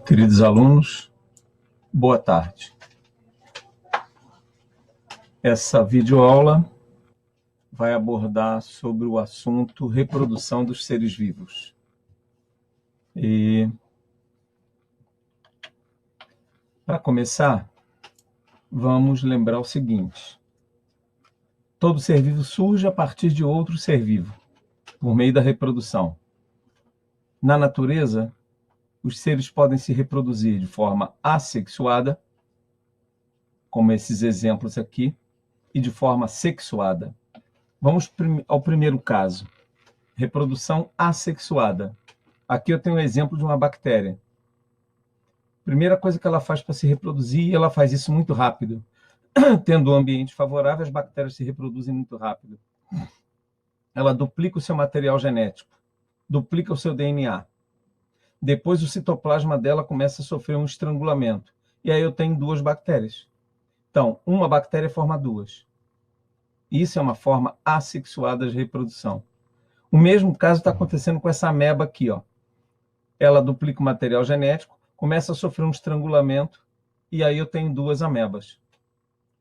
Queridos alunos, boa tarde. Essa videoaula vai abordar sobre o assunto reprodução dos seres vivos. E, para começar, vamos lembrar o seguinte: todo ser vivo surge a partir de outro ser vivo, por meio da reprodução. Na natureza, os seres podem se reproduzir de forma assexuada, como esses exemplos aqui, e de forma sexuada. Vamos ao primeiro caso, reprodução assexuada. Aqui eu tenho um exemplo de uma bactéria. Primeira coisa que ela faz para se reproduzir, ela faz isso muito rápido. Tendo um ambiente favorável, as bactérias se reproduzem muito rápido. Ela duplica o seu material genético, duplica o seu DNA. Depois o citoplasma dela começa a sofrer um estrangulamento. E aí eu tenho duas bactérias. Então, uma bactéria forma duas. Isso é uma forma assexuada de reprodução. O mesmo caso está acontecendo com essa ameba aqui, ó. Ela duplica o material genético, começa a sofrer um estrangulamento, e aí eu tenho duas amebas,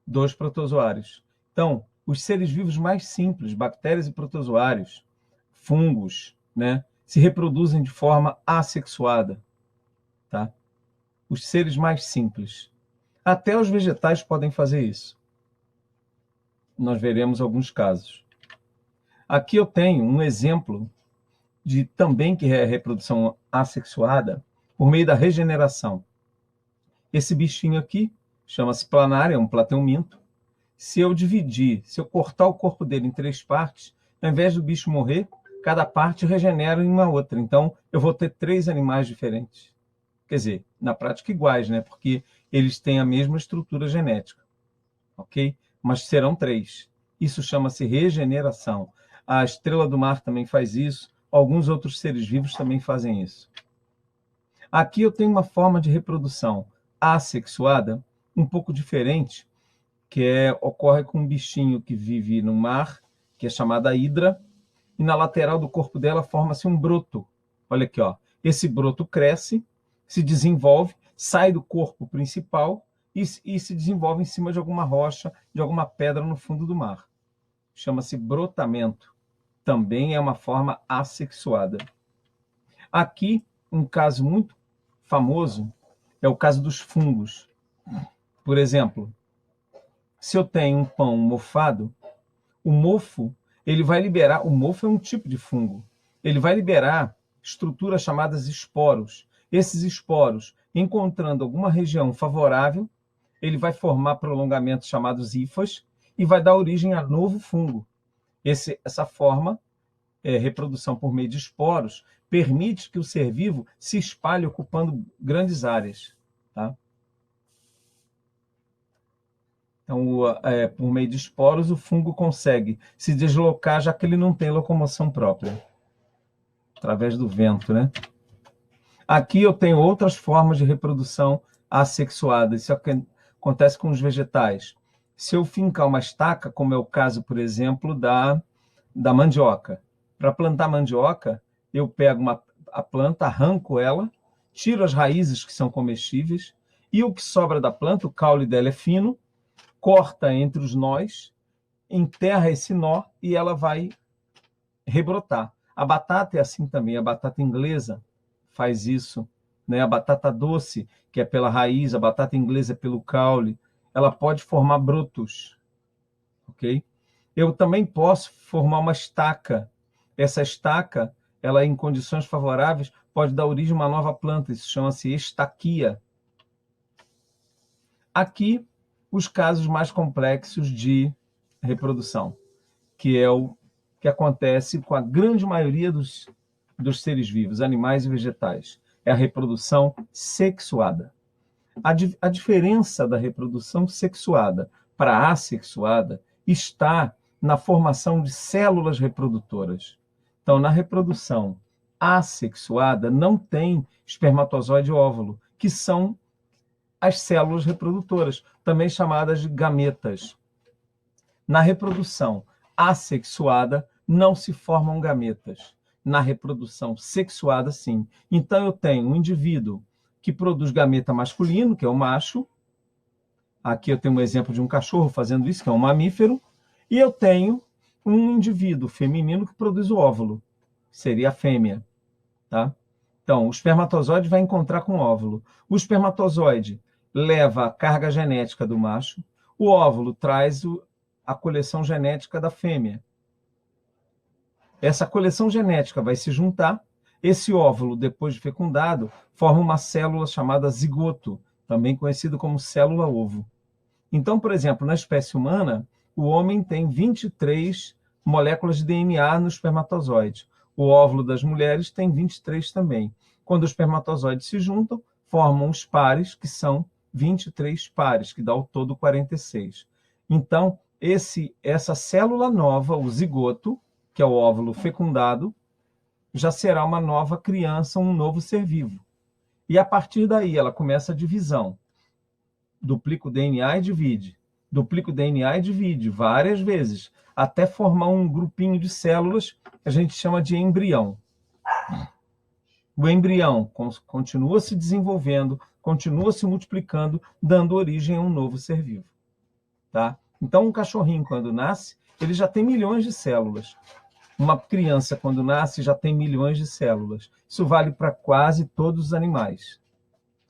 dois protozoários. Então, os seres vivos mais simples, bactérias e protozoários, fungos, né, se reproduzem de forma assexuada, tá? Os seres mais simples. Até os vegetais podem fazer isso. Nós veremos alguns casos. Aqui eu tenho um exemplo de também que é reprodução assexuada por meio da regeneração. Esse bichinho aqui chama-se planária, é um plateuminto. Se eu dividir, se eu cortar o corpo dele em 3 partes, ao invés do bicho morrer, cada parte regenera em uma outra. Então, eu vou ter 3 animais diferentes. Quer dizer, na prática iguais, né? Porque eles têm a mesma estrutura genética. Ok? Mas serão 3. Isso chama-se regeneração. A estrela do mar também faz isso. Alguns outros seres vivos também fazem isso. Aqui eu tenho uma forma de reprodução assexuada, um pouco diferente, que ocorre com um bichinho que vive no mar, que é chamada hidra, e na lateral do corpo dela forma-se um broto. Olha aqui, ó. Esse broto cresce, se desenvolve, sai do corpo principal e se desenvolve em cima de alguma rocha, de alguma pedra no fundo do mar. Chama-se brotamento. Também é uma forma assexuada. Aqui, um caso muito famoso é o caso dos fungos. Por exemplo, se eu tenho um pão mofado, o mofo, ele vai liberar, o mofo é um tipo de fungo, ele vai liberar estruturas chamadas esporos. Esses esporos, encontrando alguma região favorável, ele vai formar prolongamentos chamados hifas e vai dar origem a novo fungo. Essa forma, reprodução por meio de esporos, permite que o ser vivo se espalhe ocupando grandes áreas. Tá? Então, por meio de esporos, o fungo consegue se deslocar, já que ele não tem locomoção própria, através do vento, né? Aqui eu tenho outras formas de reprodução assexuada. Isso acontece com os vegetais. Se eu fincar uma estaca, como é o caso, por exemplo, da mandioca. Para plantar mandioca, eu pego a planta, arranco ela, tiro as raízes que são comestíveis, e o que sobra da planta, o caule dela é fino, corta entre os nós, enterra esse nó e ela vai rebrotar. A batata é assim também, a batata inglesa faz isso, né? A batata doce, que é pela raiz, a batata inglesa é pelo caule, ela pode formar brotos, ok? Eu também posso formar uma estaca. Essa estaca, ela em condições favoráveis, pode dar origem a uma nova planta, isso chama-se estaquia. Aqui, os casos mais complexos de reprodução, que é o que acontece com a grande maioria dos seres vivos, animais e vegetais. É a reprodução sexuada. A diferença da reprodução sexuada para a assexuada está na formação de células reprodutoras. Então, na reprodução assexuada, não tem espermatozoide e óvulo, que são as células reprodutoras, também chamadas de gametas. Na reprodução assexuada, não se formam gametas. na reprodução sexuada, sim. Então, eu tenho um indivíduo que produz gameta masculino, que é o macho. Aqui eu tenho um exemplo de um cachorro fazendo isso, que é um mamífero. E eu tenho um indivíduo feminino que produz o óvulo, que seria a fêmea. Tá? Então, o espermatozoide vai encontrar com o óvulo. O espermatozoide leva a carga genética do macho, o óvulo traz a coleção genética da fêmea. Essa coleção genética vai se juntar, esse óvulo, depois de fecundado, forma uma célula chamada zigoto, também conhecido como célula-ovo. Então, por exemplo, na espécie humana, o homem tem 23 moléculas de DNA no espermatozoide. O óvulo das mulheres tem 23 também. Quando os espermatozoides se juntam, formam os pares, que são 23 pares, que dá ao todo 46. Então, essa célula nova, o zigoto, que é o óvulo fecundado, já será uma nova criança, um novo ser vivo. E a partir daí ela começa a divisão. Duplica o DNA e divide. Duplica o DNA e divide várias vezes, até formar um grupinho de células que a gente chama de embrião. O embrião continua se desenvolvendo, continua se multiplicando, dando origem a um novo ser vivo. Tá? Então, um cachorrinho, quando nasce, ele já tem milhões de células. Uma criança, quando nasce, já tem milhões de células. Isso vale para quase todos os animais.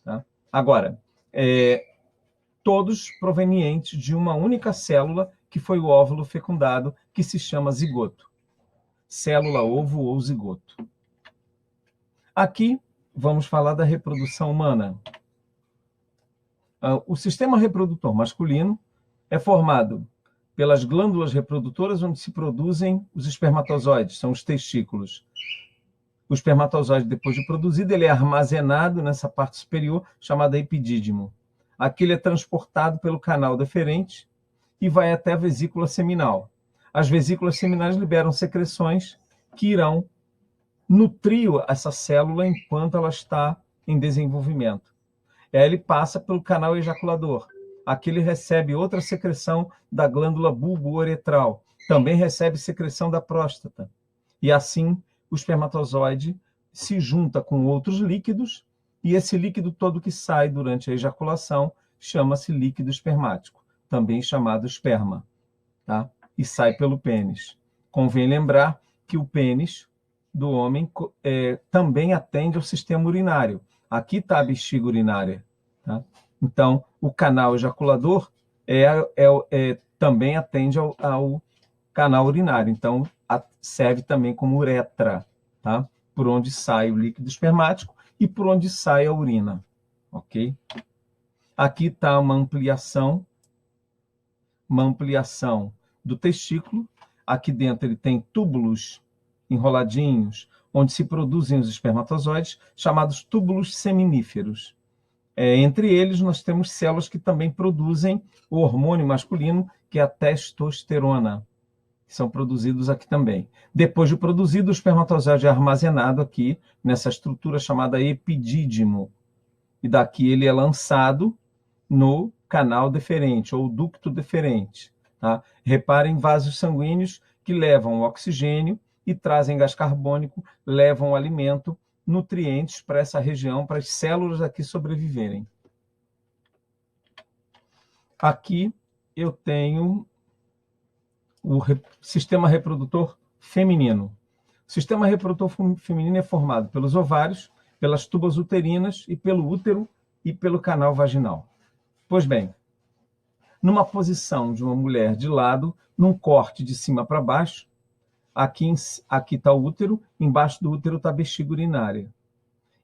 Tá? Agora, todos provenientes de uma única célula, que foi o óvulo fecundado, que se chama zigoto. Célula-ovo ou zigoto. Aqui, vamos falar da reprodução humana. O sistema reprodutor masculino é formado pelas glândulas reprodutoras, onde se produzem os espermatozoides, são os testículos. O espermatozoide, depois de produzido, ele é armazenado nessa parte superior, chamada epidídimo. Aqui ele é transportado pelo canal deferente e vai até a vesícula seminal. As vesículas seminais liberam secreções que irão nutrir essa célula enquanto ela está em desenvolvimento. Aí ele passa pelo canal ejaculador. Aqui ele recebe outra secreção da glândula bulbo-uretral. Também recebe secreção da próstata. E assim, o espermatozoide se junta com outros líquidos, e esse líquido todo que sai durante a ejaculação chama-se líquido espermático, também chamado esperma, tá? E sai pelo pênis. Convém lembrar que o pênis do homem também atende ao sistema urinário. Aqui está a bexiga urinária. Tá? Então, o canal ejaculador também atende ao canal urinário. Então, serve também como uretra, tá? Por onde sai o líquido espermático e por onde sai a urina. Ok? Aqui está uma ampliação do testículo. Aqui dentro ele tem túbulos enroladinhos, onde se produzem os espermatozoides, chamados túbulos seminíferos. Entre eles, nós temos células que também produzem o hormônio masculino, que é a testosterona, que são produzidos aqui também. Depois de produzido, o espermatozoide é armazenado aqui, nessa estrutura chamada epidídimo. E daqui ele é lançado no canal deferente, ou ducto deferente. Tá? Reparem vasos sanguíneos que levam oxigênio e trazem gás carbônico, levam alimento, nutrientes para essa região, para as células aqui sobreviverem. Aqui eu tenho o sistema reprodutor feminino. O sistema reprodutor feminino é formado pelos ovários, pelas tubas uterinas e pelo útero e pelo canal vaginal. Pois bem, numa posição de uma mulher de lado, num corte de cima para baixo, aqui está o útero, embaixo do útero está a bexiga urinária.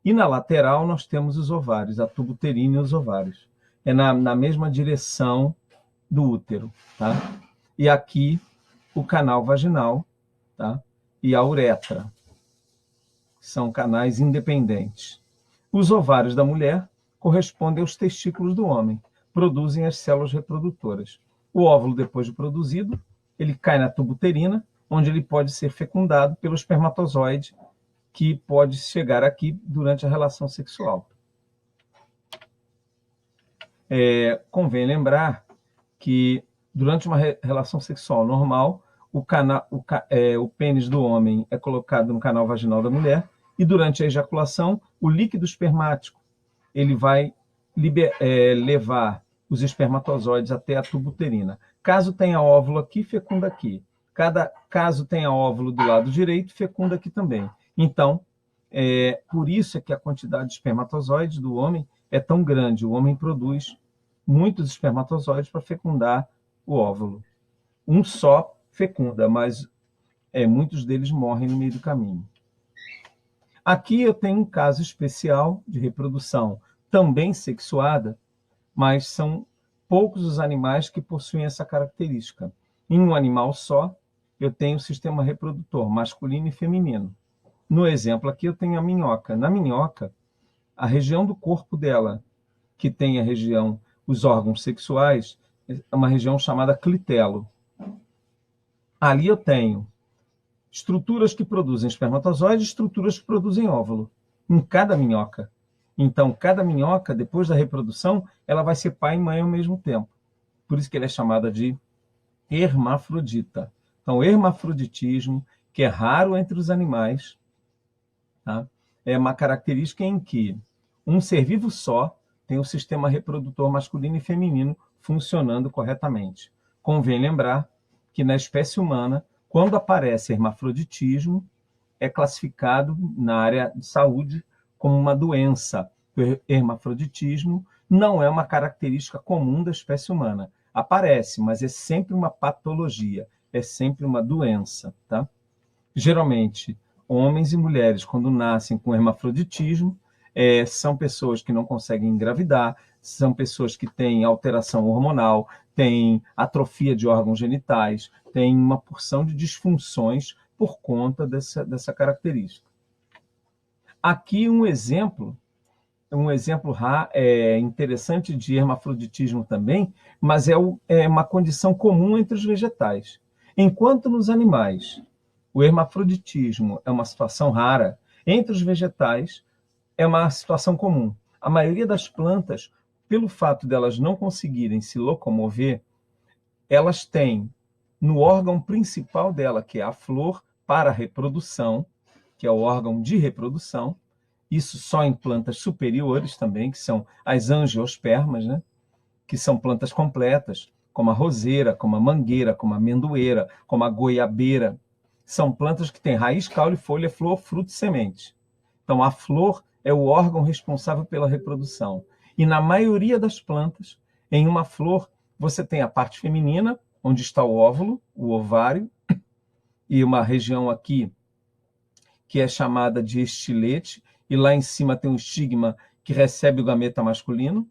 E na lateral nós temos os ovários, a tuba uterina e os ovários. É na mesma direção do útero. Tá? E aqui o canal vaginal, tá? E a uretra. São canais independentes. Os ovários da mulher correspondem aos testículos do homem, produzem as células reprodutoras. O óvulo, depois de produzido, ele cai na tuba uterina, onde ele pode ser fecundado pelo espermatozoide, que pode chegar aqui durante a relação sexual. Convém lembrar que, durante uma relação sexual normal, o pênis do homem é colocado no canal vaginal da mulher e durante a ejaculação, o líquido espermático ele vai levar os espermatozoides até a tuba uterina. Caso tenha óvulo aqui, fecunda aqui. Caso tenha óvulo do lado direito, fecunda aqui também. Então, por isso é que a quantidade de espermatozoides do homem é tão grande. O homem produz muitos espermatozoides para fecundar o óvulo. Um só fecunda, mas muitos deles morrem no meio do caminho. Aqui eu tenho um caso especial de reprodução também sexuada, mas são poucos os animais que possuem essa característica. Em um animal só, eu tenho o sistema reprodutor masculino e feminino. No exemplo aqui, eu tenho a minhoca. Na minhoca, a região do corpo dela, que tem a região, os órgãos sexuais, é uma região chamada clitelo. Ali eu tenho estruturas que produzem espermatozoides, estruturas que produzem óvulo, em cada minhoca. Então, cada minhoca, depois da reprodução, ela vai ser pai e mãe ao mesmo tempo. Por isso que ela é chamada de hermafrodita. Então, o hermafroditismo, que é raro entre os animais, tá? É uma característica em que um ser vivo só tem o sistema reprodutor masculino e feminino funcionando corretamente. Convém lembrar que na espécie humana, quando aparece hermafroditismo, é classificado na área de saúde como uma doença. O hermafroditismo não é uma característica comum da espécie humana. Aparece, mas é sempre uma patologia, é sempre uma doença, tá? Geralmente, homens e mulheres, quando nascem com hermafroditismo, são pessoas que não conseguem engravidar, são pessoas que têm alteração hormonal, têm atrofia de órgãos genitais, têm uma porção de disfunções por conta dessa característica. Aqui um exemplo interessante de hermafroditismo também, mas é uma condição comum entre os vegetais. Enquanto nos animais o hermafroditismo é uma situação rara, entre os vegetais é uma situação comum. A maioria das plantas, pelo fato delas não conseguirem se locomover, elas têm no órgão principal dela, que é a flor, para a reprodução, que é o órgão de reprodução, isso só em plantas superiores também, que são as angiospermas, né? Que são plantas completas, como a roseira, como a mangueira, como a amendoeira, como a goiabeira. São plantas que têm raiz, caule, folha, flor, fruto e semente. Então, a flor é o órgão responsável pela reprodução. E na maioria das plantas, em uma flor, você tem a parte feminina, onde está o óvulo, o ovário, e uma região aqui que é chamada de estilete, e lá em cima tem um estigma que recebe o gameta masculino.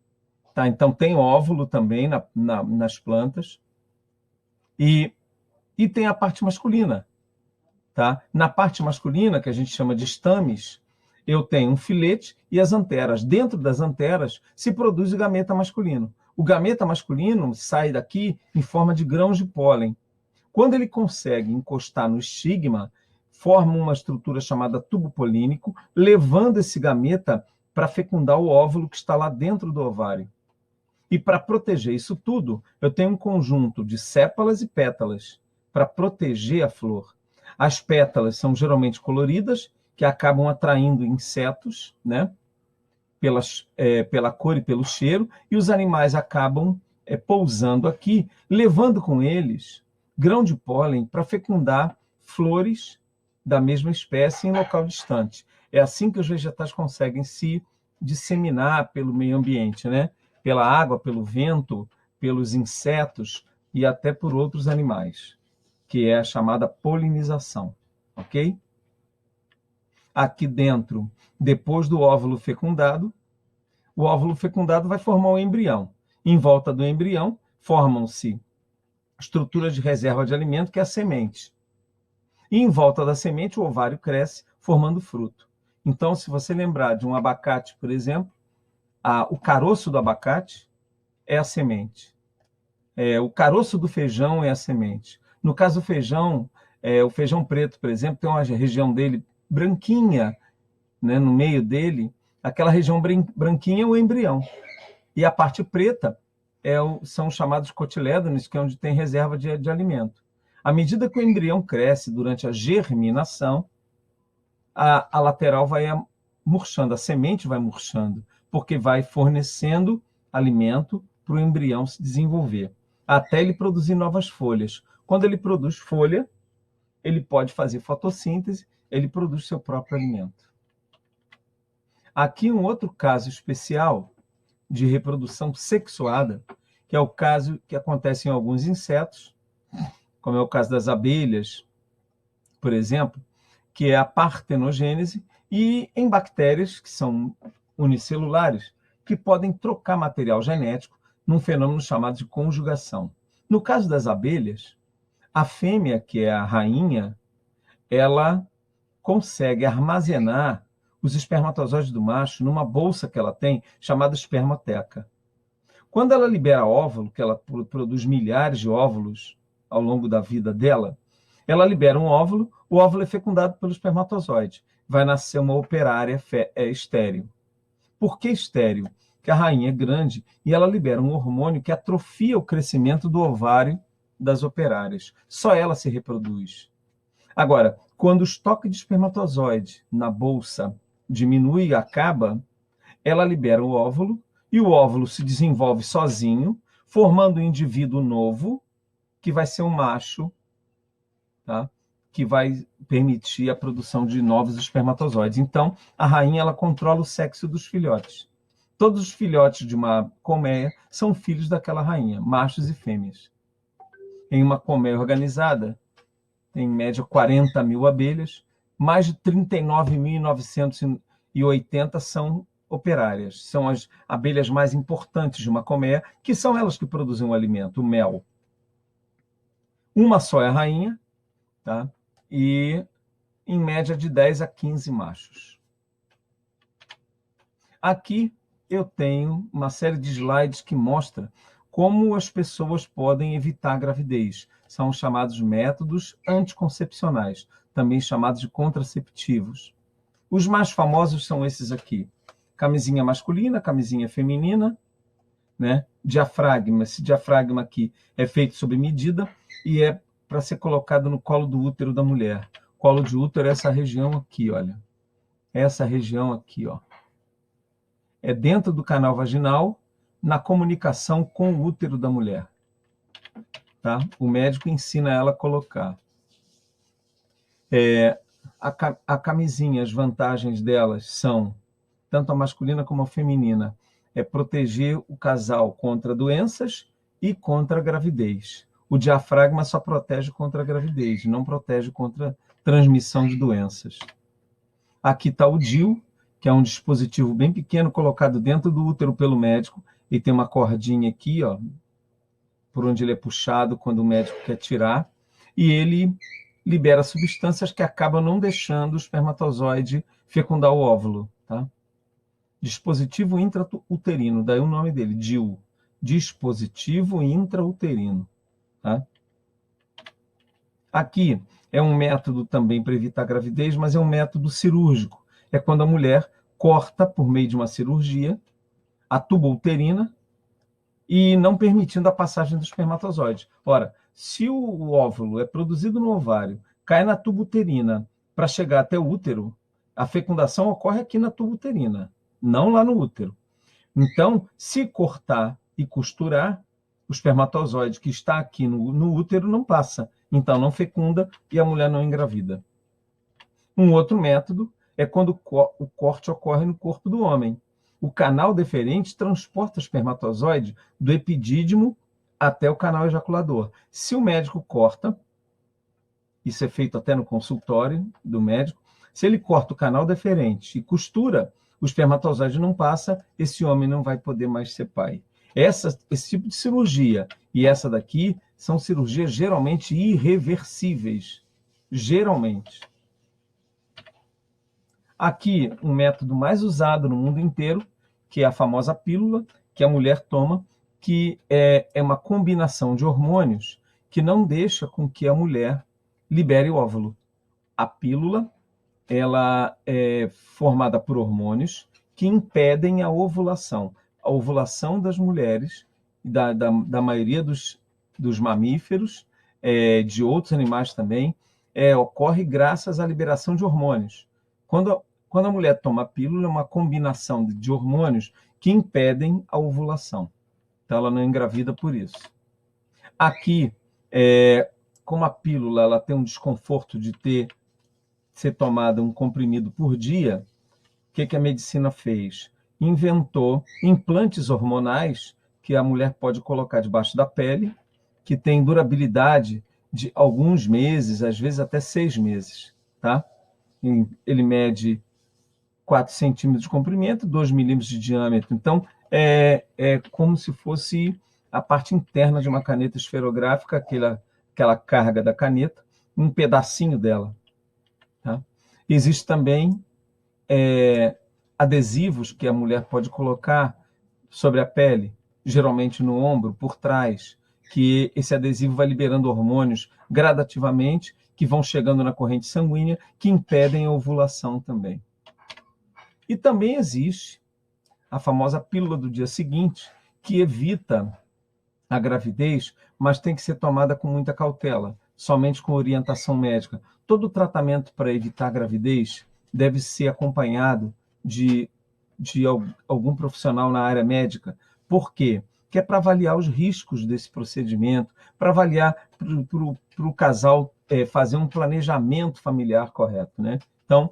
Tá? Então, tem óvulo também nas plantas. E tem a parte masculina. Tá? Na parte masculina, que a gente chama de estames, eu tenho um filete e as anteras. Dentro das anteras se produz o gameta masculino. O gameta masculino sai daqui em forma de grãos de pólen. Quando ele consegue encostar no estigma, forma uma estrutura chamada tubo polínico, levando esse gameta para fecundar o óvulo que está lá dentro do ovário. E para proteger isso tudo, eu tenho um conjunto de sépalas e pétalas para proteger a flor. As pétalas são geralmente coloridas, que acabam atraindo insetos, né? Pela cor e pelo cheiro, e os animais acabam pousando aqui, levando com eles grão de pólen para fecundar flores da mesma espécie em local distante. É assim que os vegetais conseguem se disseminar pelo meio ambiente, né? Pela água, pelo vento, pelos insetos e até por outros animais, que é a chamada polinização, ok? Aqui dentro, depois do óvulo fecundado, o óvulo fecundado vai formar o embrião. Em volta do embrião, formam-se estruturas de reserva de alimento, que é a semente. E em volta da semente, o ovário cresce, formando fruto. Então, se você lembrar de um abacate, por exemplo, o caroço do abacate é a semente. O caroço do feijão é a semente. No caso do feijão, o feijão preto, por exemplo, tem uma região dele branquinha, né, no meio dele. Aquela região branquinha é o embrião. E a parte preta são chamados cotilédones, que é onde tem reserva de alimento. À medida que o embrião cresce durante a germinação, a lateral vai murchando, a semente vai murchando, porque vai fornecendo alimento para o embrião se desenvolver, até ele produzir novas folhas. Quando ele produz folha, ele pode fazer fotossíntese, ele produz seu próprio alimento. Aqui um outro caso especial de reprodução sexuada, que é o caso que acontece em alguns insetos, como é o caso das abelhas, por exemplo, que é a partenogênese, e em bactérias, que são unicelulares, que podem trocar material genético num fenômeno chamado de conjugação. No caso das abelhas, a fêmea, que é a rainha, ela consegue armazenar os espermatozoides do macho numa bolsa que ela tem, chamada espermoteca. Quando ela libera óvulo, que ela produz milhares de óvulos ao longo da vida dela, ela libera um óvulo, o óvulo é fecundado pelo espermatozoide. Vai nascer uma operária estéril. Por que estéril? Porque a rainha é grande e ela libera um hormônio que atrofia o crescimento do ovário das operárias. Só ela se reproduz. Agora, quando o estoque de espermatozoide na bolsa diminui e acaba, ela libera o óvulo e o óvulo se desenvolve sozinho, formando um indivíduo novo, que vai ser um macho, tá? Que vai permitir a produção de novos espermatozoides. Então, a rainha ela controla o sexo dos filhotes. Todos os filhotes de uma colmeia são filhos daquela rainha, machos e fêmeas. Em uma colmeia organizada, tem em média 40 mil abelhas, mais de 39.980 são operárias. São as abelhas mais importantes de uma colmeia, que são elas que produzem o alimento, o mel. Uma só é a rainha, tá? E em média de 10 a 15 machos. Aqui eu tenho uma série de slides que mostra como as pessoas podem evitar a gravidez. São os chamados métodos anticoncepcionais, também chamados de contraceptivos. Os mais famosos são esses aqui: camisinha masculina, camisinha feminina, né? Diafragma. Esse diafragma aqui é feito sob medida e é para ser colocado no colo do útero da mulher. Colo de útero é essa região aqui, olha. Essa região aqui, ó. É dentro do canal vaginal, na comunicação com o útero da mulher. Tá? O médico ensina ela a colocar. A camisinha, as vantagens delas são, tanto a masculina como a feminina, é proteger o casal contra doenças e contra a gravidez. O diafragma só protege contra a gravidez, não protege contra transmissão de doenças. Aqui está o DIU, que é um dispositivo bem pequeno colocado dentro do útero pelo médico, e tem uma cordinha aqui, ó, por onde ele é puxado quando o médico quer tirar, e ele libera substâncias que acabam não deixando o espermatozoide fecundar o óvulo. Tá? Dispositivo intrauterino, daí o nome dele, DIU, dispositivo intrauterino. Tá? Aqui é um método também para evitar a gravidez, mas é um método cirúrgico. É quando a mulher corta, por meio de uma cirurgia, a tuba uterina e não permitindo a passagem do espermatozoide. Ora, se o óvulo é produzido no ovário, cai na tuba uterina para chegar até o útero, a fecundação ocorre aqui na tuba uterina, não lá no útero. Então, se cortar e costurar, o espermatozoide que está aqui no útero não passa. Então, não fecunda e a mulher não engravida. Um outro método é quando o corte ocorre no corpo do homem. O canal deferente transporta o espermatozoide do epidídimo até o canal ejaculador. Se o médico corta, isso é feito até no consultório do médico, se ele corta o canal deferente e costura, o espermatozoide não passa, esse homem não vai poder mais ser pai. Esse tipo de cirurgia e essa daqui são cirurgias geralmente irreversíveis. Geralmente. Aqui, um método mais usado no mundo inteiro, que é a famosa pílula, que a mulher toma, que é uma combinação de hormônios que não deixa com que a mulher libere o óvulo. A pílula, ela é formada por hormônios que impedem a ovulação. A ovulação das mulheres, da maioria dos mamíferos, de outros animais também, ocorre graças à liberação de hormônios. Quando a mulher toma a pílula, é uma combinação de hormônios que impedem a ovulação. Então, ela não engravida por isso. Aqui, como a pílula ela tem um desconforto de ser tomada um comprimido por dia, o que a medicina fez? Inventou implantes hormonais que a mulher pode colocar debaixo da pele, que tem durabilidade de alguns meses, às vezes até 6 meses. Tá? Ele mede 4 centímetros de comprimento, 2 milímetros de diâmetro. Então, é como se fosse a parte interna de uma caneta esferográfica, aquela carga da caneta, um pedacinho dela. Tá? Existe também adesivos que a mulher pode colocar sobre a pele, geralmente no ombro, por trás, que esse adesivo vai liberando hormônios gradativamente, que vão chegando na corrente sanguínea, que impedem a ovulação também. E também existe a famosa pílula do dia seguinte, que evita a gravidez, mas tem que ser tomada com muita cautela, somente com orientação médica. Todo tratamento para evitar a gravidez deve ser acompanhado de algum profissional na área médica. Por quê? Que é para avaliar os riscos desse procedimento, para avaliar para o casal fazer um planejamento familiar correto. Né? Então,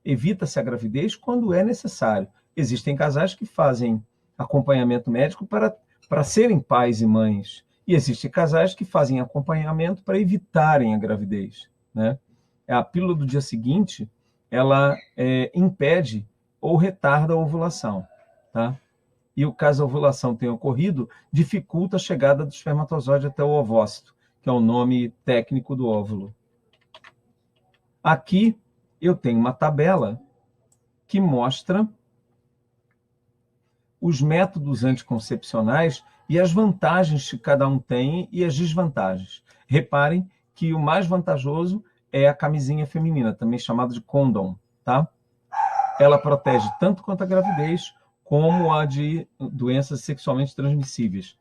evita-se a gravidez quando é necessário. Existem casais que fazem acompanhamento médico para serem pais e mães. E existem casais que fazem acompanhamento para evitarem a gravidez. Né? A pílula do dia seguinte, ela impede ou retarda a ovulação. Tá? E o caso a ovulação tenha ocorrido, dificulta a chegada do espermatozoide até o ovócito, que é o nome técnico do óvulo. Aqui eu tenho uma tabela que mostra os métodos anticoncepcionais e as vantagens que cada um tem e as desvantagens. Reparem que o mais vantajoso é a camisinha feminina, também chamada de condom. Tá? Ela protege tanto quanto a gravidez, como a de doenças sexualmente transmissíveis.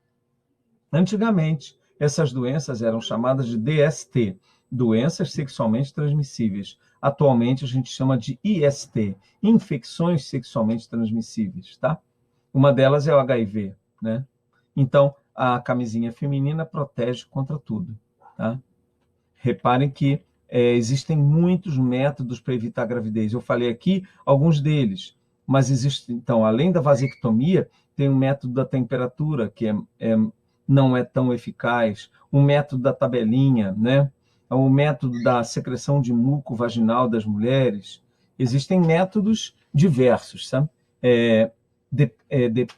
Antigamente, essas doenças eram chamadas de DST, doenças sexualmente transmissíveis. Atualmente, a gente chama de IST, infecções sexualmente transmissíveis. Tá? Uma delas é o HIV. Né? Então, a camisinha feminina protege contra tudo. Tá? Reparem que existem muitos métodos para evitar a gravidez. Eu falei aqui alguns deles, mas existe, então, além da vasectomia, tem o método da temperatura, que não é tão eficaz, o método da tabelinha, né? O método da secreção de muco vaginal das mulheres. Existem métodos diversos, sabe?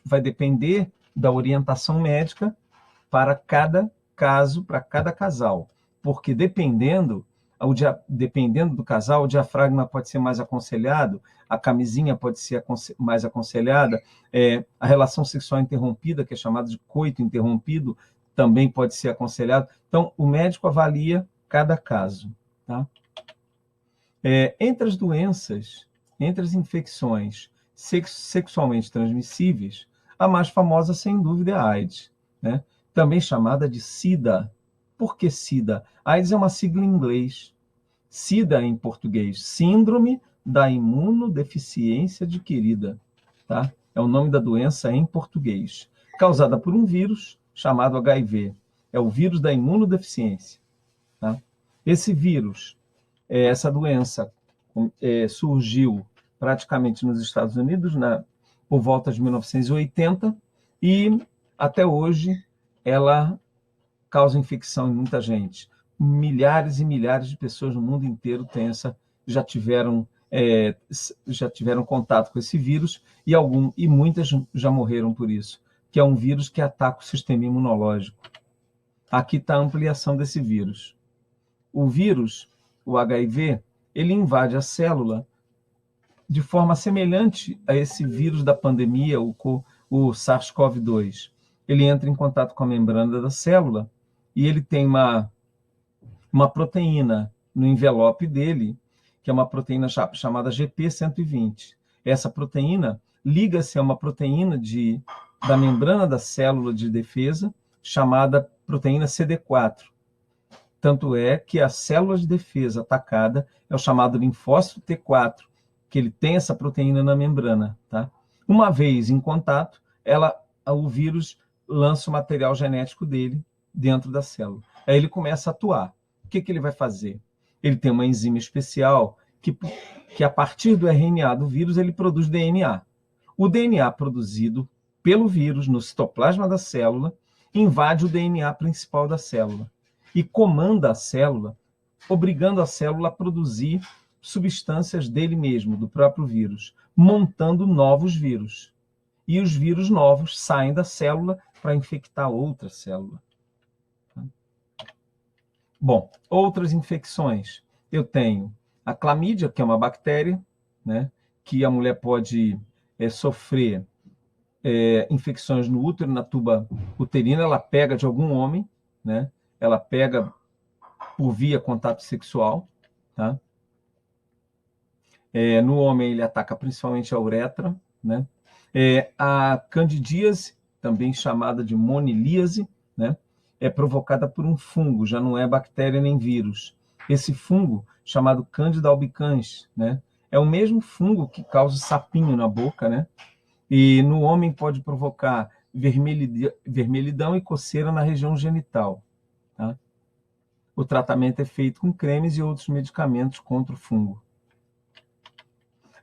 Vai depender da orientação médica para cada caso, para cada casal, porque dependendo do casal, o diafragma pode ser mais aconselhado, a camisinha pode ser mais aconselhada, a relação sexual interrompida, que é chamada de coito interrompido, também pode ser aconselhado. Então, o médico avalia cada caso. Tá? Entre as doenças, entre as infecções sexualmente transmissíveis, a mais famosa, sem dúvida, é a AIDS, né? Também chamada de SIDA. Por que SIDA? AIDS é uma sigla em inglês. SIDA, em português, Síndrome da Imunodeficiência Adquirida. Tá? É o nome da doença em português. Causada por um vírus chamado HIV. É o vírus da imunodeficiência. Tá? Esse vírus, essa doença, surgiu praticamente nos Estados Unidos, por volta de 1980, e até hoje ela causa infecção em muita gente. Milhares e milhares de pessoas no mundo inteiro já tiveram contato com esse vírus e muitas já morreram por isso, que é um vírus que ataca o sistema imunológico. Aqui está a ampliação desse vírus. O vírus, o HIV, ele invade a célula de forma semelhante a esse vírus da pandemia, o SARS-CoV-2. Ele entra em contato com a membrana da célula e ele tem uma proteína no envelope dele, que é uma proteína chamada GP120. Essa proteína liga-se a uma proteína da membrana da célula de defesa, chamada proteína CD4. Tanto é que a célula de defesa atacada é o chamado linfócito T4, que ele tem essa proteína na membrana. Tá? Uma vez em contato, o vírus lança o material genético dele dentro da célula. Aí ele começa a atuar. O que ele vai fazer? Ele tem uma enzima especial que a partir do RNA do vírus, ele produz DNA. O DNA produzido pelo vírus no citoplasma da célula invade o DNA principal da célula e comanda a célula, obrigando a célula a produzir substâncias dele mesmo, do próprio vírus, montando novos vírus. E os vírus novos saem da célula para infectar outra célula. Bom, outras infecções. Eu tenho a clamídia, que é uma bactéria, né, que a mulher pode sofrer infecções no útero, na tuba uterina, ela pega de algum homem, né, ela pega por via contato sexual. Tá? No homem, ele ataca principalmente a uretra. Né? A candidíase, também chamada de monilíase, né, é provocada por um fungo, já não é bactéria nem vírus. Esse fungo, chamado Candida albicans, né, é o mesmo fungo que causa sapinho na boca, né? E no homem pode provocar vermelhidão e coceira na região genital. Tá? O tratamento é feito com cremes e outros medicamentos contra o fungo.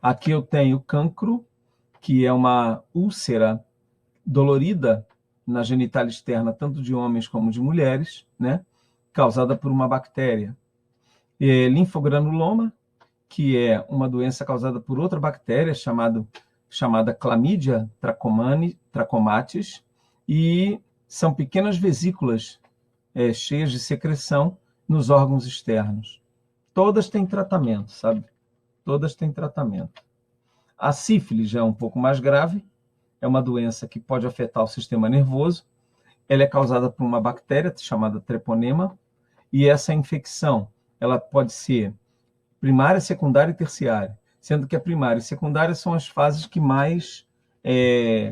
Aqui eu tenho cancro, que é uma úlcera dolorida na genital externa, tanto de homens como de mulheres, né? Causada por uma bactéria. Linfogranuloma, que é uma doença causada por outra bactéria chamada Chlamydia trachomatis, e são pequenas vesículas cheias de secreção nos órgãos externos. Todas têm tratamento, sabe? Todas têm tratamento. A sífilis já é um pouco mais grave, é uma doença que pode afetar o sistema nervoso. Ela é causada por uma bactéria chamada treponema, e essa infecção ela pode ser primária, secundária e terciária, sendo que a primária e secundária são as fases que mais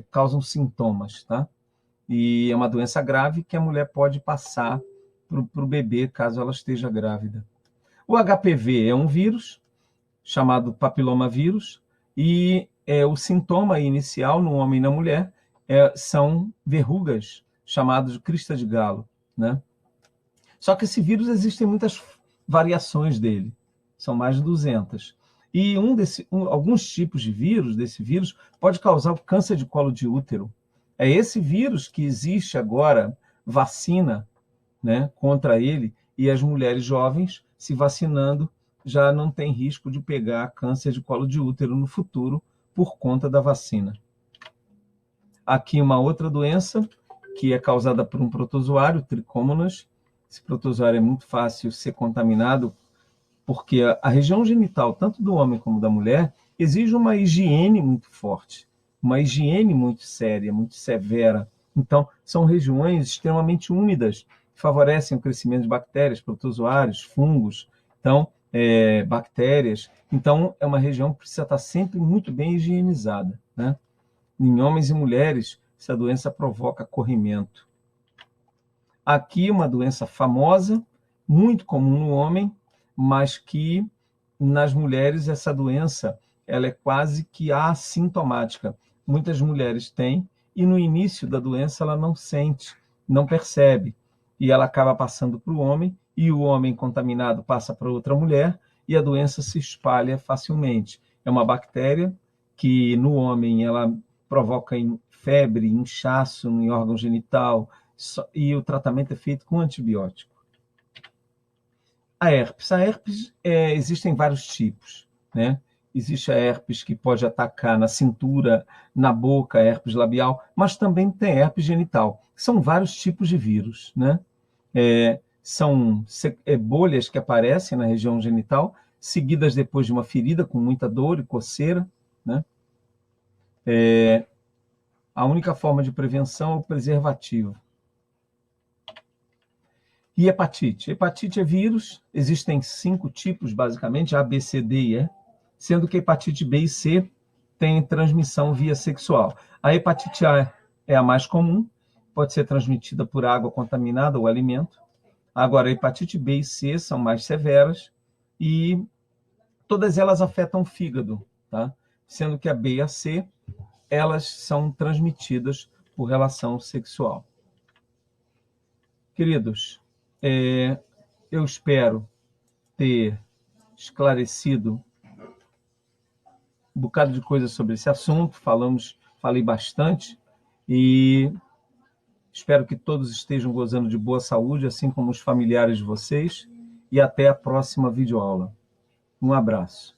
causam sintomas, tá? E é uma doença grave que a mulher pode passar para o bebê, caso ela esteja grávida. O HPV é um vírus, chamado papilomavírus, e o sintoma inicial no homem e na mulher são verrugas, chamadas de crista de galo, né? Só que esse vírus, existem muitas variações dele, são mais de 200. E alguns tipos de vírus, desse vírus, pode causar o câncer de colo de útero. É esse vírus que existe agora vacina, né, contra ele, e as mulheres jovens se vacinando já não tem risco de pegar câncer de colo de útero no futuro por conta da vacina. Aqui uma outra doença que é causada por um protozoário, Trichomonas. Esse protozoário é muito fácil ser contaminado porque a região genital, tanto do homem como da mulher, exige uma higiene muito forte, uma higiene muito séria, muito severa. Então, são regiões extremamente úmidas, que favorecem o crescimento de bactérias, protozoários, fungos, então, bactérias. Então, é uma região que precisa estar sempre muito bem higienizada, né? Em homens e mulheres, essa doença provoca corrimento. Aqui, uma doença famosa, muito comum no homem, mas que nas mulheres essa doença ela é quase que assintomática. Muitas mulheres têm e no início da doença ela não sente, não percebe, e ela acaba passando para o homem, e o homem contaminado passa para outra mulher, e a doença se espalha facilmente. É uma bactéria que no homem ela provoca febre, inchaço no órgão genital, e o tratamento é feito com antibiótico. A herpes existem vários tipos, né? Existe a herpes que pode atacar na cintura, na boca, a herpes labial, mas também tem herpes genital. São vários tipos de vírus, né? São bolhas que aparecem na região genital, seguidas depois de uma ferida com muita dor e coceira, né? A única forma de prevenção é o preservativo. E hepatite? Hepatite é vírus, existem 5 tipos, basicamente, A, B, C, D e E, sendo que a hepatite B e C tem transmissão via sexual. A hepatite A é a mais comum, pode ser transmitida por água contaminada ou alimento. Agora, a hepatite B e C são mais severas e todas elas afetam o fígado, tá? Sendo que a B e a C, elas são transmitidas por relação sexual. Queridos, eu espero ter esclarecido um bocado de coisa sobre esse assunto, falei bastante, e espero que todos estejam gozando de boa saúde, assim como os familiares de vocês, e até a próxima videoaula. Um abraço.